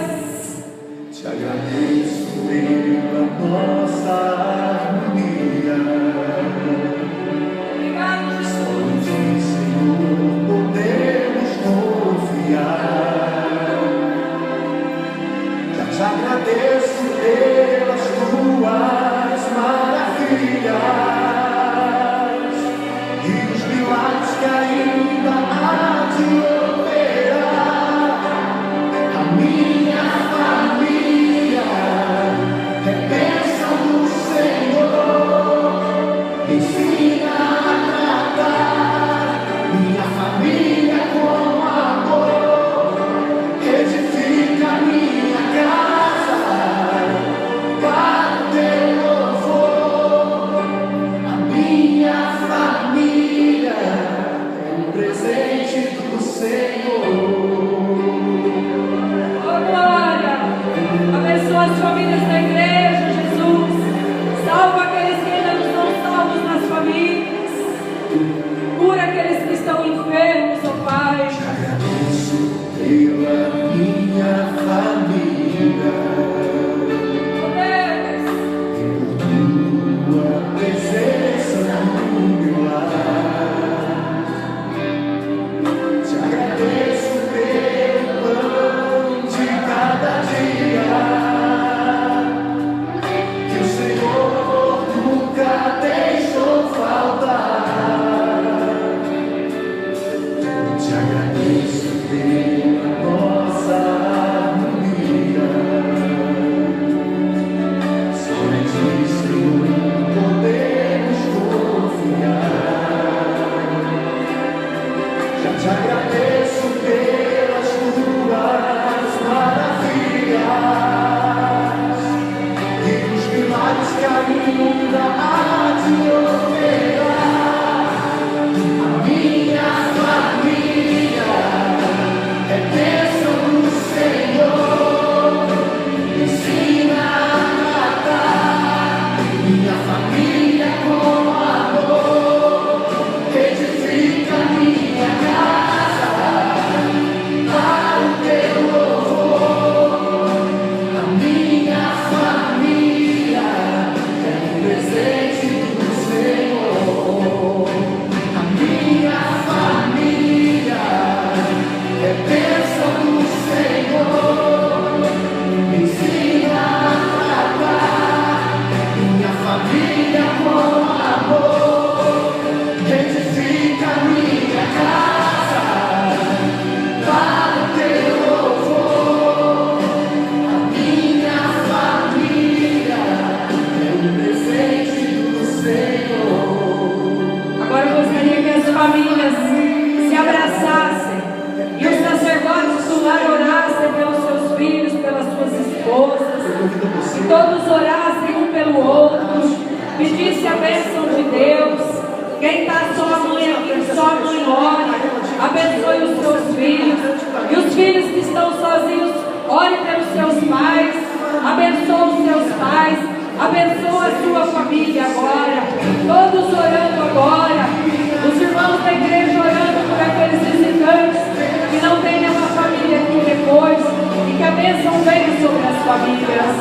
Te agradeço pela nossa harmonia. Obrigado, Jesus. Só em Ti, Senhor, podemos confiar. Já te agradeço pelas tuas maravilhas e os milagres que ainda há de operar. A minha família é bênção do Senhor. Ensina a tratar minha família com amor. Edifica minha casa para o Teu famílias da igreja, Jesus. Salva aqueles que ainda não estão salvos nas famílias. Cura aqueles que estão enfermos, ó Pai. Agradeço pela minha família, tua presença no meu lar. Te agradeço pelo pão de cada dia, que o Senhor nunca deixou faltar. Te agradeço pela nossa harmonia. Só em ti, Senhor, podemos confiar. Já te agradeço pelas tuas maravilhas e os milagres que ainda há de operar. A minha família é bênção do Senhor. Me ensina a tratar minha família com amor. Edifica minha casa para o teu louvor. A minha família é um presente do Senhor. A minha família é bênção do Senhor. Me ensina a tratar minha família com amor. Edifica minha casa para o teu louvor. A minha família é um presente do Senhor. Agora eu gostaria que as famílias se abraçassem e os sacerdotes do lar orassem pelos seus filhos, pelas suas esposas, e todos orassem um pelo outro, pedisse a bênção de Deus. Quem está só a mãe aqui, só a mãe ore, abençoe os seus filhos, e os filhos que estão sozinhos, ore pelos seus pais, abençoe os seus pais, abençoa a sua família agora, todos orando agora, os irmãos da igreja orando por aqueles visitantes que não têm nenhuma família aqui depois, e que a bênção venha sobre as famílias.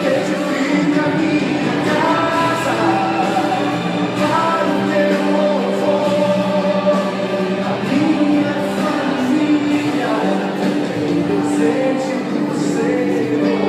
Edifica minha casa para o teu louvor. A minha família é um presente do Senhor.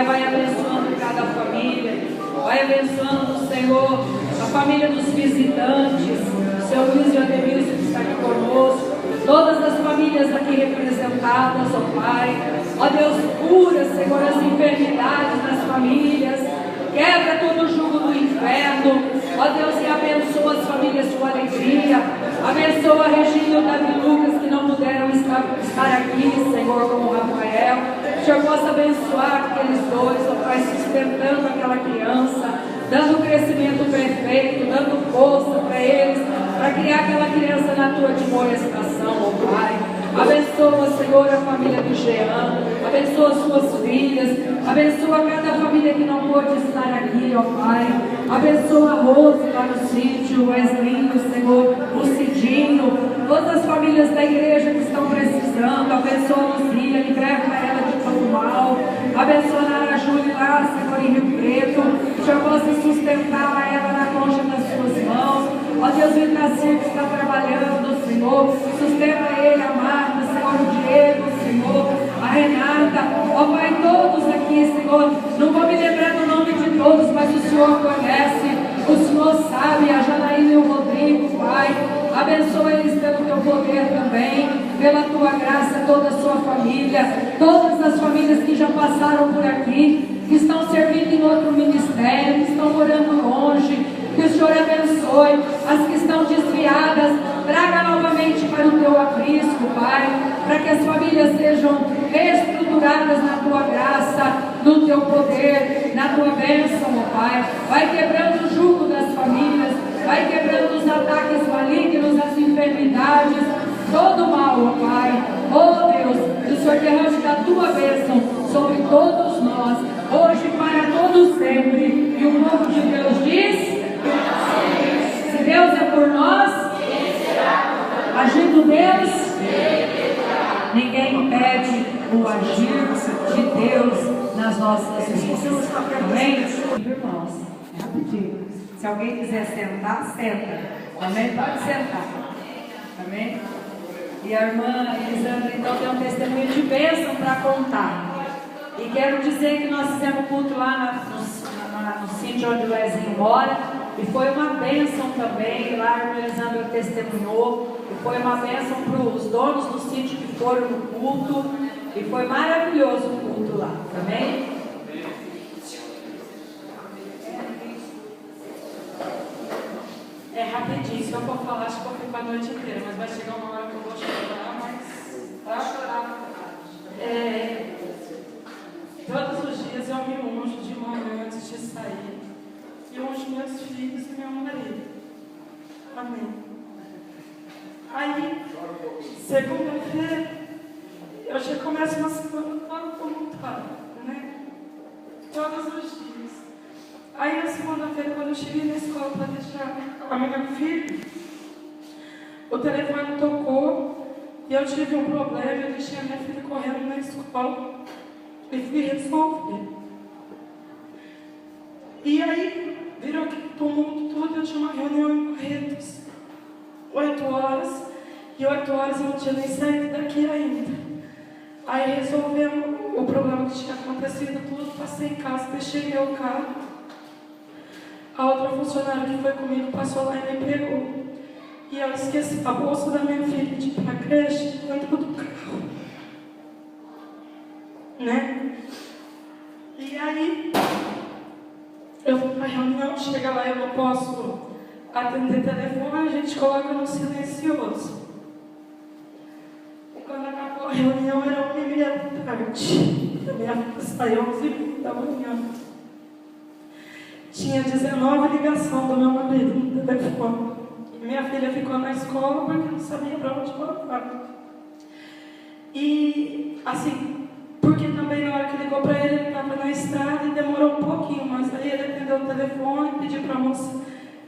Pai, vai abençoando cada família, vai abençoando, Senhor, a família dos visitantes, o Seu Luiz e o Ademilson que está aqui conosco, todas as famílias aqui representadas, ó Pai. Ó Deus, cura, Senhor, as enfermidades das famílias, quebra todo o jugo do inferno, ó Deus, e abençoa as famílias com alegria, abençoa a Regina e o Davi Lucas que não puderam estar aqui, Senhor, como o Rafael. O Senhor possa abençoar aqueles dois, ó Pai, sustentando aquela criança, dando o crescimento perfeito, dando força para eles, para criar aquela criança na tua admoestação, ó Pai. Abençoa, Senhor, a família do Jean, abençoa suas filhas, abençoa cada família que não pôde estar aqui, ó Pai. Abençoa a Rose lá no sítio, o Weslinho, Senhor, o Cidinho, todas as famílias da igreja que estão precisando. Abençoa a Luzia, liberta ela de todo mal. Abençoa a Nara Júlia lá, Senhor, em Rio Preto. O Senhor possa sustentar ela na concha das suas mãos. Ó Deus, o Itacir que está trabalhando, Senhor, sustenta ele, a Marta, Senhor, o Diego, Senhor, a Renata, ó Pai, todos aqui, Senhor, não vou me lembrar do nome de todos, mas o Senhor conhece, o Senhor sabe, a Janaína e o Rodrigo, Pai, abençoa eles pelo teu poder também, pela tua graça, toda a sua família, todas as famílias que já passaram por aqui, que estão servindo em outro ministério, que estão morando longe, que o Senhor abençoe as que estão desviadas, traga novamente para o teu aprisco, Pai, para que as famílias sejam reestruturadas na tua graça, no teu poder, na tua bênção, ó Pai. Vai quebrando o jugo das famílias, vai quebrando os ataques malignos, as enfermidades, todo o mal, ó Pai. Oh Deus, que o Senhor derrame da tua bênção sobre todos nós, hoje e para todos sempre. E o povo de Deus diz: se Deus é por nós, agindo Deus, ninguém impede o agir de Deus nas nossas vidas. Amém? Irmãos, é rapidinho. Se alguém quiser sentar, senta. Amém? Pode sentar. Amém? E a irmã Elisandra então tem um testemunho de bênção para contar. E quero dizer que nós fizemos culto lá no sítio onde o Lezinho mora. E foi uma bênção também, lá a irmã Elisandra testemunhou, e foi uma bênção para os donos do sítio que foram no culto, e foi maravilhoso o culto lá, amém? É rapidinho, se eu for falar, acho que eu fico a noite inteira, mas vai chegar uma hora que eu vou chorar, mas para chorar. Todos os dias eu me unjo de manhã antes de sair. E unjo meus filhos e meu marido. Amém. Aí, segunda-feira, eu já começo uma semana toda tumultuada, né? Todos os dias. Aí, na segunda-feira, quando eu cheguei na escola para deixar a minha filha, o telefone tocou e eu tive um problema. Eu deixei a minha filha correndo na escola e fui resolver. E aí, virou aquele tumulto tudo, eu tinha uma reunião em Barretos, 8 horas, e 8 horas eu não tinha nem saído daqui ainda. Aí resolvemos o problema que tinha acontecido tudo, passei em casa, deixei meu carro. A outra funcionária que foi comigo passou lá e me pegou. E eu esqueci a bolsa da minha filha de ir para a creche dentro do carro. Né? E aí, eu vou para a reunião, chega lá, eu não posso atender telefone, a gente coloca no silencioso. E quando acabou a reunião, era 1h30 da tarde. A minha filha saiu 11h30 da manhã. Tinha 19 ligações do meu marido no telefone. E minha filha ficou na escola porque não sabia para onde voltar. E, assim, porque também na hora que ligou para ele estava na estrada e demorou um pouquinho, mas aí ele atendeu o telefone e pediu para a moça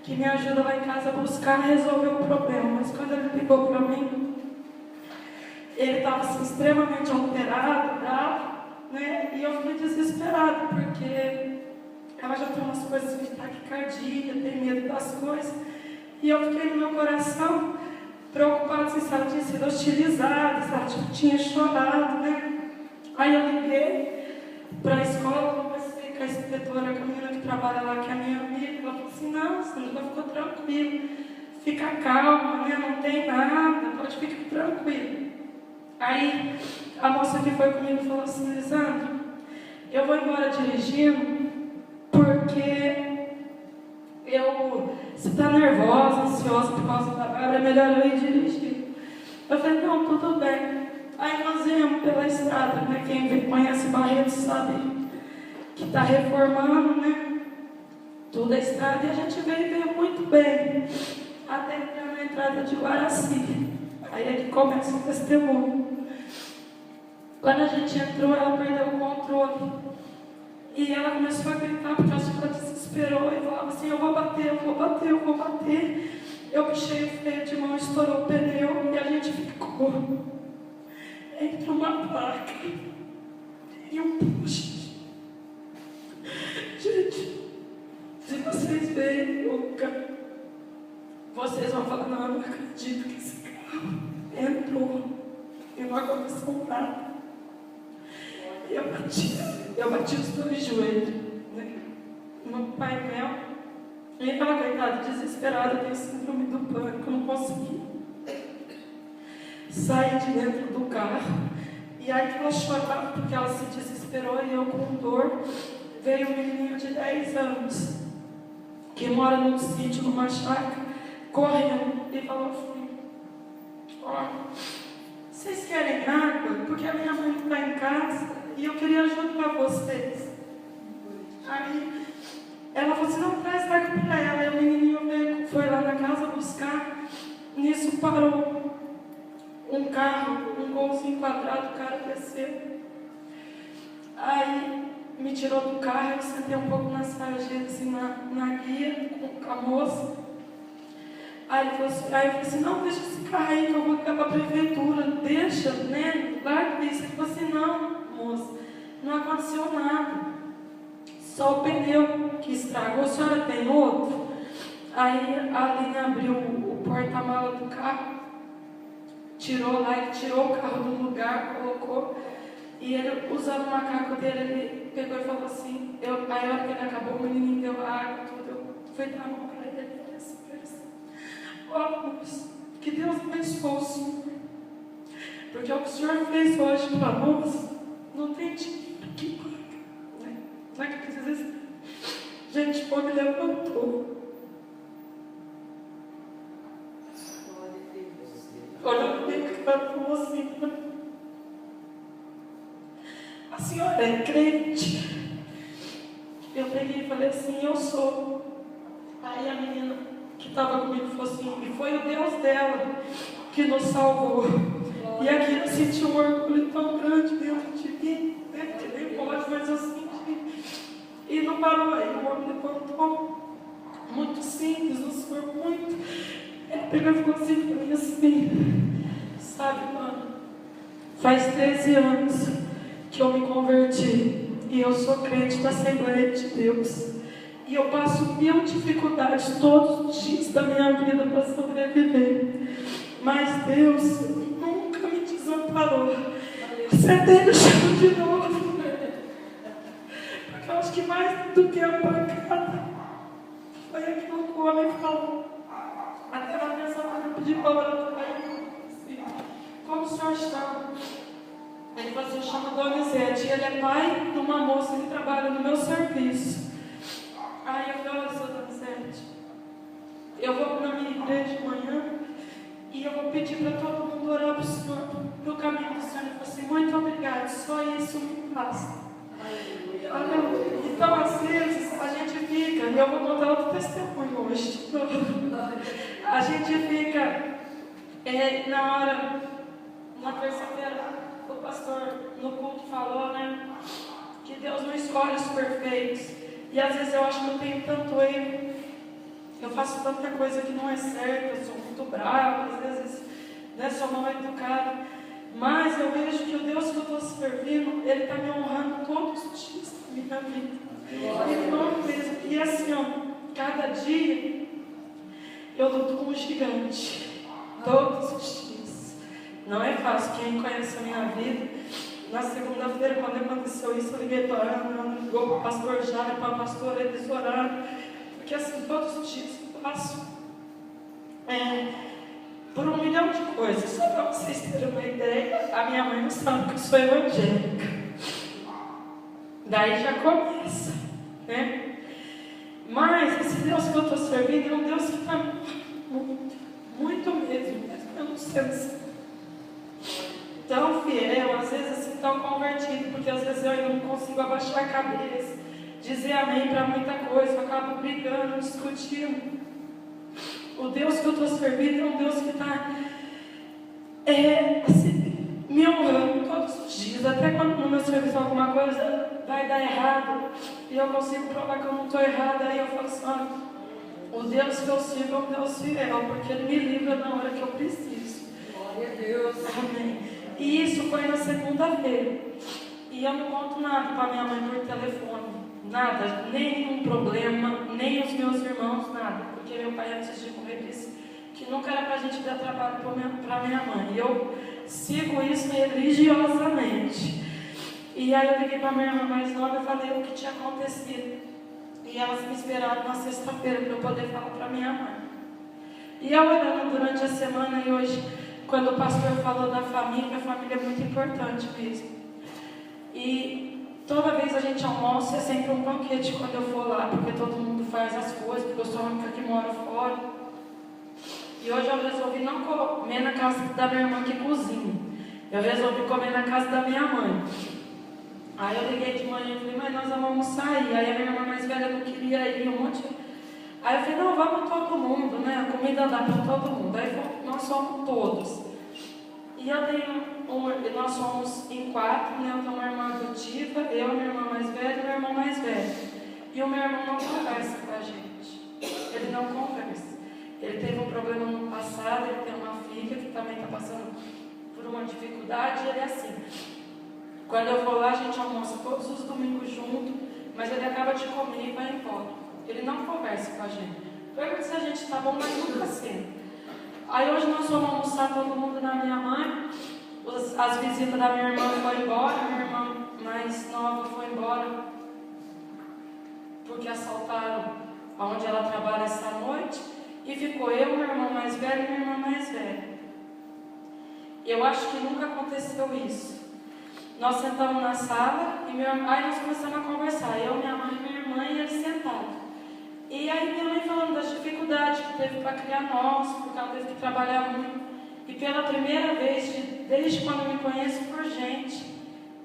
que me ajuda lá em casa a buscar resolver o problema. Mas quando ele ligou para mim, ele estava assim, extremamente alterado, bravo, né? E eu fiquei desesperada, porque ela já tem umas coisas de taquicardia, tem medo das coisas. E eu fiquei no meu coração preocupada se ela tinha sido hostilizada, se ela tinha chorado, né? Aí eu liguei para a escola, conversei com a inspetora, com a menina que trabalha lá, que é minha amiga. Ela falou assim: não, Sandra, ficou tranquilo, fica calma, né? Não tem nada, pode ficar tranquilo. Aí a moça que foi comigo falou assim: Lisandro, eu vou embora dirigindo porque você está nervosa, ansiosa por causa da Bárbara, é melhor eu ir dirigir. Eu falei: não, tudo bem. Aí nós viemos pela estrada, né? Quem conhece Barreto sabe que está reformando, né? Toda a estrada, e a gente veio muito bem, até entrar na entrada de Guaraci. Aí é que começa o testemunho. Quando a gente entrou, ela perdeu o controle. E ela começou a gritar, porque acho que ela desesperou e falava assim: eu vou bater, eu vou bater, eu vou bater. Eu puxei o freio de mão, estourou o pneu e a gente ficou entre uma placa e um poste. Gente, se vocês verem o carro, vocês vão falar: não, eu não acredito que esse carro entrou e não aconteceu nada. Eu bati os dois joelhos, né, no painel. E ela, coitada, desesperada, tem síndrome do pânico, não consegui sair de dentro do carro. E aí ela chorava porque ela se desesperou, e eu com dor. Veio um menininho de 10 anos, que mora num sítio, numa chácara, correndo, e falou assim: ó, vocês querem água? Porque a minha mãe está em casa e eu queria ajudar vocês. Aí ela falou assim: não, traz água para ela. E o menininho veio, foi lá na casa buscar. Nisso parou um carro, um golzinho quadrado, o cara desceu. Aí me tirou do carro, eu sentei um pouco na sarjeta, assim, na guia, com a moça. Aí eu falei assim: não, deixa esse carro aí que eu vou ligar para a prefeitura. Deixa, né? Larga isso. Ele falou assim: não, moça, não aconteceu nada. Só o pneu que estragou. A senhora tem outro? Aí a Aline abriu o porta-mala do carro, tirou lá, ele tirou o carro do lugar, colocou. E ele, usando o macaco dele, ele pegou e falou assim: aí a hora que ele acabou, o menino deu água, tudo. Eu fui dar a mão para ele e falei assim: ó, moço, que Deus abençoe o senhor. Porque o que o senhor fez hoje para nós, não tem dinheiro que paga, né? Não é que precisa. Gente, pô, me levantou. Olhando bem que ela falou assim: a senhora é crente? Eu peguei e falei assim: eu sou. Aí a menina que estava comigo falou assim: e foi o Deus dela que nos salvou. E aqui eu senti um orgulho tão grande dentro de mim, né? Que nem pode, mas eu senti. E não parou aí, o homem levantou. Muito simples, o senhor muito. Ele pegou e falou assim para mim assim: sabe, mano, faz 13 anos que eu me converti e eu sou crente da Assembleia de Deus. E eu passo 1000 dificuldades todos os dias da minha vida para sobreviver. Mas Deus nunca me desamparou. Sentei no chão de novo. Porque eu acho que mais do que a pancada foi aquilo que o homem falou. Até na minha semana eu pedi para orar para ele. Assim, como o senhor está? Ele falou assim: eu chamo Donizete. Ele é pai de uma moça que trabalha no meu serviço. Aí eu falei: olha, seu Donizete, eu vou na minha igreja de manhã e eu vou pedir para todo mundo orar para o senhor, pelo caminho do senhor. Ele falou assim: muito obrigado, só isso me basta. Então, às vezes, a gente fica, e eu vou contar outro testemunho hoje. A gente fica, na hora, na terça-feira, o pastor no culto falou, né, que Deus não escolhe os perfeitos. E às vezes eu acho que eu tenho tanto erro, eu faço tanta coisa que não é certa, eu sou muito brava, às vezes, né, sou mal educada. Mas eu vejo que o Deus que eu estou servindo, Ele está me honrando todos os dias da minha vida. Ele não mesmo. E assim, ó, cada dia eu luto com um gigante. Todos os dias. Não é fácil. Quem conhece a minha vida, na segunda-feira, quando aconteceu isso, eu liguei para a Ana, ligou para o pastor Jair, para a pastora, eles oraram, porque assim, todos os dias eu passo por 1 milhão de coisas. Só para vocês terem uma ideia, a minha mãe não sabe que eu sou evangélica. Daí já começa, né? Mas esse Deus que eu estou servindo é um Deus que está muito mesmo eu não sei se tão fiel, às vezes assim, tão convertido, porque às vezes eu ainda não consigo abaixar a cabeça, dizer amém para muita coisa, eu acabo brigando, discutindo. O Deus que eu estou servindo é um Deus que está assim, me honrando todos os dias, até quando no meu serviço alguma coisa vai dar errado, e eu consigo provar que eu não estou errada, aí eu falo assim, olha, o Deus que eu sirvo é um Deus fiel, porque Ele me livra na hora que eu preciso. Glória a Deus. Amém. E isso foi na segunda-feira. E eu não conto nada para minha mãe por telefone. Nada, nenhum problema, nem os meus irmãos, nada. Porque meu pai, antes de morrer, disse que nunca era para a gente dar trabalho para minha mãe. E eu sigo isso religiosamente. E aí eu liguei para minha irmã mais nova e falei o que tinha acontecido. E elas me esperaram na sexta-feira para eu poder falar para minha mãe. E eu orando durante a semana, e hoje, quando o pastor falou da família, a família é muito importante mesmo. E toda vez a gente almoça, é sempre um banquete quando eu for lá, porque todo mundo faz as coisas, porque eu sou a única que mora fora. E hoje eu resolvi não comer na casa da minha irmã que cozinha. Eu resolvi comer na casa da minha mãe. Aí eu liguei de manhã e falei, mas nós vamos sair. Aí a minha irmã mais velha não queria ir, um monte. Aí eu falei, não, vamos todo mundo, né? A comida dá para todo mundo. Aí nós somos todos. E nós somos em 4, né? Eu tenho uma irmã adotiva, eu, minha irmã mais velha e meu irmão mais velho. E o meu irmão não conversa com a gente. Ele não conversa. Ele teve um problema no passado, ele tem uma filha que também está passando por uma dificuldade, e ele é assim. Quando eu vou lá, a gente almoça todos os domingos junto, mas ele acaba de comer e vai embora. Ele não conversa com a gente. Pergunta se a gente está bom, mas nunca assim. Aí hoje nós fomos almoçar todo mundo na minha mãe, as visitas da minha irmã foram embora, minha irmã mais nova foi embora, porque assaltaram onde ela trabalha essa noite, e ficou eu, meu irmão mais velho e minha irmã mais velha. Eu acho que nunca aconteceu isso. Nós sentamos na sala, aí nós começamos a conversar, eu, minha mãe, minha irmã e eles sentados. E aí minha mãe falando das dificuldades que teve para criar nós, porque ela teve que trabalhar muito. E pela primeira vez, desde quando eu me conheço por gente,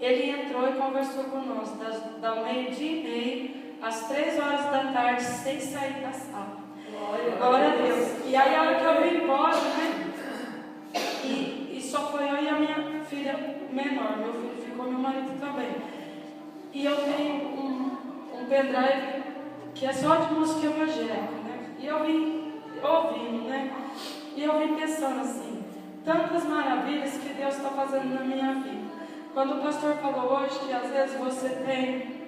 ele entrou e conversou com nós, da 12:30 às 15h, sem sair da sala. Glória a Deus. E aí a hora que eu vim embora, né? E só foi eu e a minha filha menor, meu filho ficou, meu marido também. E eu tenho um pendrive que é só de música evangélica, né? E eu vim ouvindo, né? E eu vim pensando assim, tantas maravilhas que Deus está fazendo na minha vida. Quando o pastor falou hoje que às vezes você tem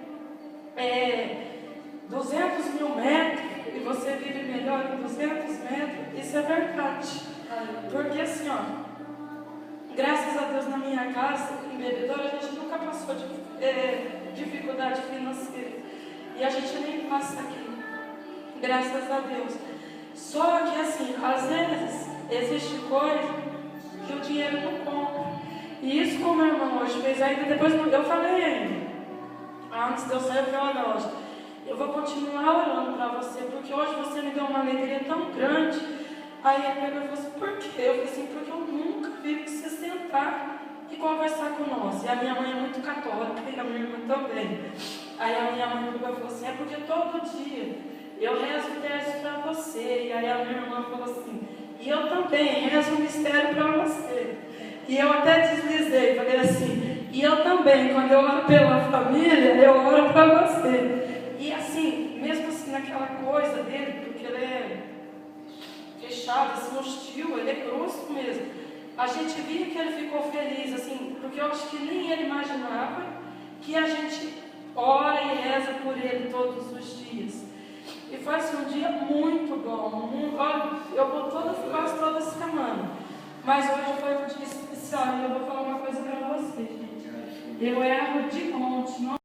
200 mil metros e você vive melhor em 200 metros, isso é verdade. Porque assim, ó, graças a Deus na minha casa, em Bebedouro, a gente nunca passou de dificuldade financeira. E a gente nem passa aqui, graças a Deus. Só que assim, às vezes, existe coisa que o dinheiro não compra. E isso como meu irmão hoje fez ainda, depois eu falei ainda, antes de eu sair, eu falei, olha, eu vou continuar orando para você, porque hoje você me deu uma alegria tão grande. Aí ele pegou e falou assim, por quê? Eu falei assim, porque eu nunca vi você sentar e conversar com nós. E a minha mãe é muito católica, e a minha irmã também. Aí a minha mãe pegou e falou assim, é porque todo dia eu rezo o terço para você. E aí a minha irmã falou assim, e eu também rezo o mistério para você. E eu até deslizei, falei assim, e eu também, quando eu oro pela família, eu oro para você. E assim, mesmo assim naquela coisa dele, porque ele é fechado, assim, hostil, ele é grosso mesmo. A gente via que ele ficou feliz, assim, porque eu acho que nem ele imaginava que a gente ora e reza por ele todos os dias. E foi assim, um dia muito bom. Olha, eu vou quase toda semana. Mas hoje foi um dia especial e eu vou falar uma coisa para você, gente. Eu erro de monte.